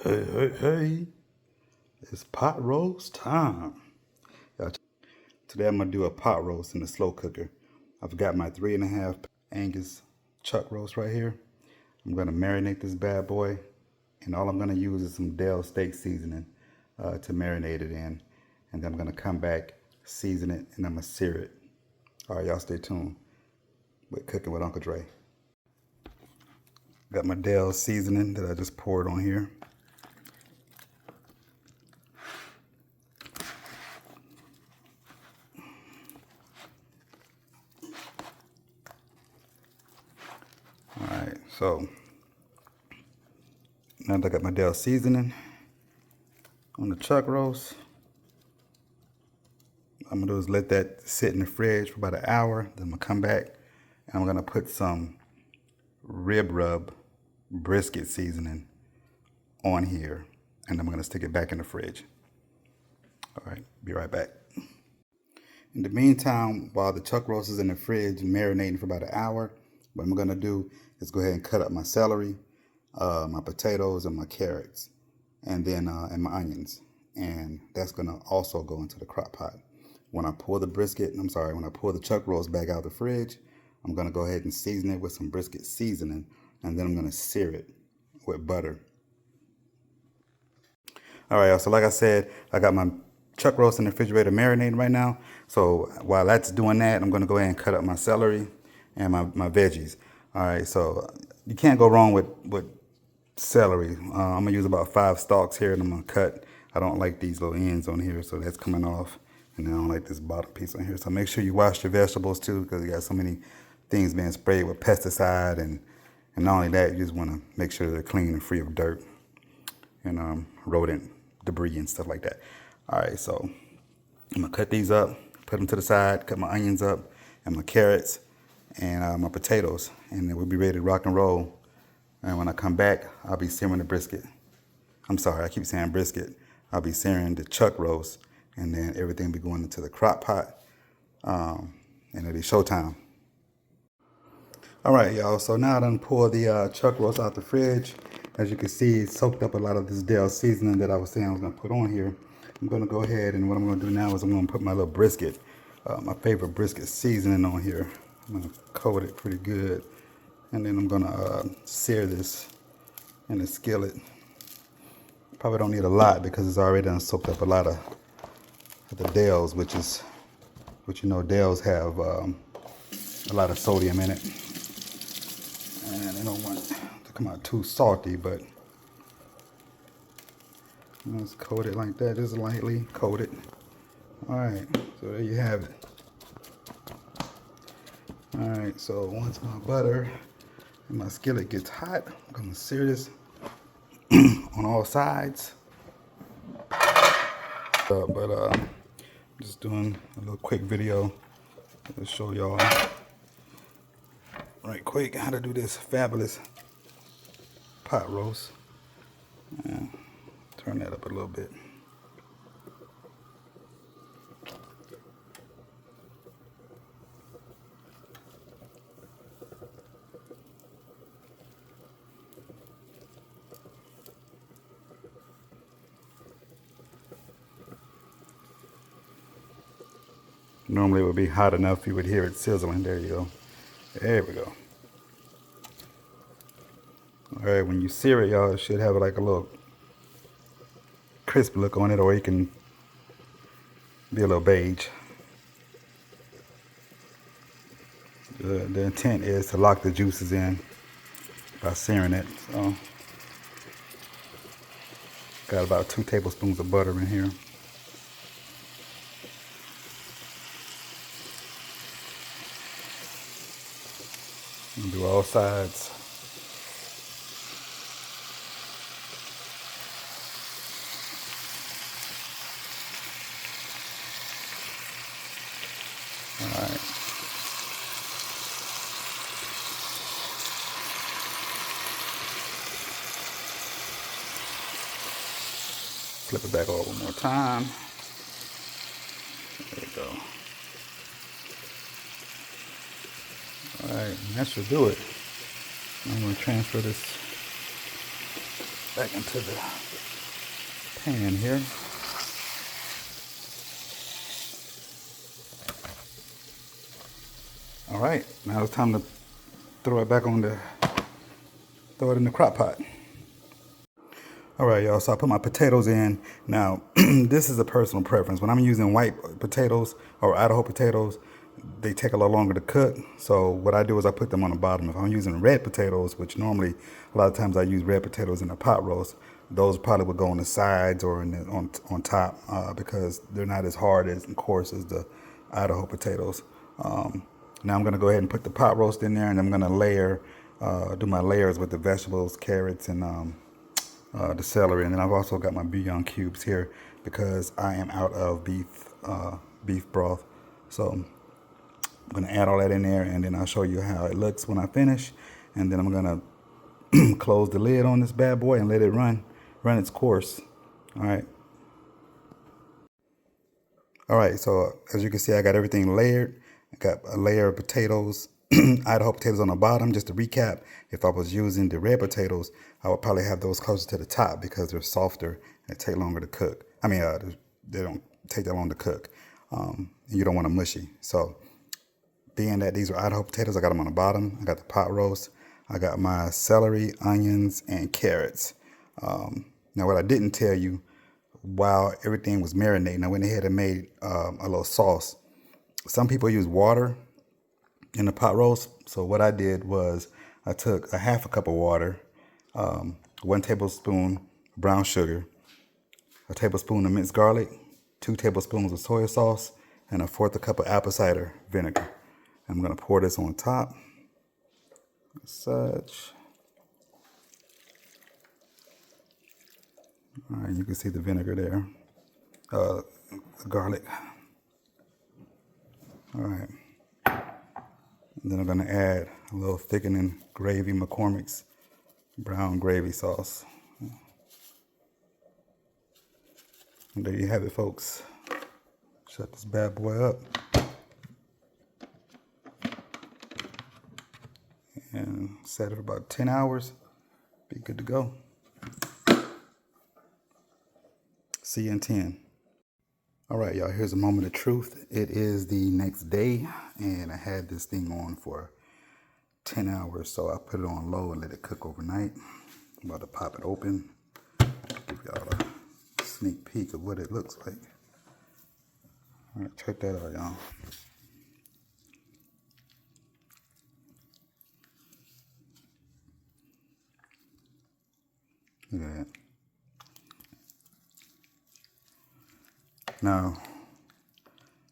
Hey, it's pot roast time. Today I'm gonna do a pot roast in the slow cooker. I've got my 3.5 Angus chuck roast right here. I'm gonna marinate this bad boy, and all I'm gonna use is some Dell steak seasoning to marinate it in. And then I'm gonna come back, season it, and I'm gonna sear it. All right, y'all stay tuned with Cooking with Uncle Dre. Got my Dell seasoning that I just poured on here. Alright, so now that I got my Dell seasoning on the chuck roast, I'm gonna do is let that sit in the fridge for about an hour. Then I'm gonna come back and I'm gonna put some rib rub brisket seasoning on here, and I'm gonna stick it back in the fridge. Alright, be right back. In the meantime, while the chuck roast is in the fridge marinating for about an hour, what I'm gonna do is go ahead and cut up my celery, my potatoes, and my carrots, and then and my onions, and that's gonna also go into the crock pot. When I pour the when I pour the chuck roast back out of the fridge, I'm gonna go ahead and season it with some brisket seasoning, and then I'm gonna sear it with butter. All right, so like I said, I got my chuck roast in the refrigerator marinating right now. So while that's doing that, I'm gonna go ahead and cut up my celery and my veggies. All right, so you can't go wrong with celery. I'm gonna use about 5 stalks here, and I'm gonna cut. I don't like these little ends on here, so that's coming off. And I don't like this bottom piece on here. So make sure you wash your vegetables too, because you got so many things being sprayed with pesticide, and not only that, you just wanna make sure they're clean and free of dirt and rodent debris and stuff like that. All right, so I'm gonna cut these up, put them to the side, cut my onions up, and my carrots, and my potatoes, and then we'll be ready to rock and roll. And when I come back, I'll be searing the brisket. I'm sorry, I keep saying brisket. I'll be searing the chuck roast, and then everything will be going into the crock pot, and it'll be showtime. All right, y'all, so now I done pulled the chuck roast out the fridge. As you can see, it soaked up a lot of this Dell seasoning that I was saying I was gonna put on here. I'm gonna go ahead, and what I'm gonna do now is I'm gonna put my little brisket, my favorite brisket seasoning on here. I'm gonna coat it pretty good, and then I'm gonna sear this in the skillet. Probably don't need a lot because it's already done soaked up a lot of the Dells, which you know Dells have a lot of sodium in it, and they don't want it to come out too salty, but let's coat it like that, just lightly coat it. All right, so there you have it. All right, so once my butter and my skillet gets hot, I'm gonna sear this on all sides. But just doing a little quick video to show y'all right quick how to do this fabulous pot roast. And turn that up a little bit. Normally it would be hot enough you would hear it sizzling. There you go. There we go. All right, when you sear it, y'all, it should have like a little crisp look on it, or it can be a little beige. The intent is to lock the juices in by searing it. So, got about 2 tablespoons of butter in here. I'm gonna do all sides. All right. Flip it back over one more time. There you go. All right, that should do it. I'm going to transfer this back into the pan here. All right, now it's time to throw it back on throw it in the crock pot. All right, y'all, so I put my potatoes in. Now, this is a personal preference. When I'm using white potatoes or Idaho potatoes, they take a lot longer to cook. So what I do is I put them on the bottom. If I'm using red potatoes, which normally a lot of times I use red potatoes in a pot roast, those probably would go on the sides or on top because they're not as hard as and coarse as the Idaho potatoes. Now I'm gonna go ahead and put the pot roast in there, and I'm gonna layer, do my layers with the vegetables, carrots, and the celery. And then I've also got my bouillon cubes here because I am out of beef broth. So I'm gonna add all that in there, and then I'll show you how it looks when I finish. And then I'm gonna close the lid on this bad boy and let it run its course. All right, so as you can see, I got everything layered. I got a layer of potatoes, Idaho potatoes on the bottom. Just to recap, if I was using the red potatoes, I would probably have those closer to the top because they're softer and take longer to cook. I mean, they don't take that long to cook. And you don't want them mushy. So being that these are Idaho potatoes, I got them on the bottom. I got the pot roast. I got my celery, onions, and carrots. Now, what I didn't tell you, while everything was marinating, I went ahead and made a little sauce. Some people use water in the pot roast. So what I did was I took a half a cup of water, 1 tablespoon brown sugar, a tablespoon of minced garlic, 2 tablespoons of soy sauce, and 1/4 cup of apple cider vinegar. I'm gonna pour this on top, as such. All right, you can see the vinegar there, the garlic. All right, and then I'm gonna add a little thickening gravy, McCormick's brown gravy sauce. And there you have it, folks. Shut this bad boy up. And set it for about 10 hours. Be good to go. See you in 10. All right, y'all, here's a moment of truth. It is the next day, and I had this thing on for 10 hours, so I put it on low and let it cook overnight. I'm about to pop it open. Give y'all a sneak peek of what it looks like. All right, check that out, y'all. Look at that. Now,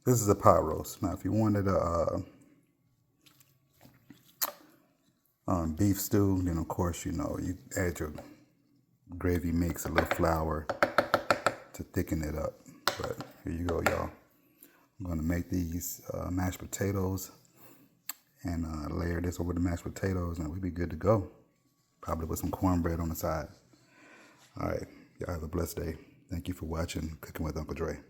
this is a pot roast. Now, if you wanted a beef stew, then of course, you know, you add your gravy mix, a little flour to thicken it up. But here you go, y'all. I'm gonna make these mashed potatoes and layer this over the mashed potatoes, and we'll be good to go. Probably with some cornbread on the side. All right, y'all have a blessed day. Thank you for watching Cooking with Uncle Dre.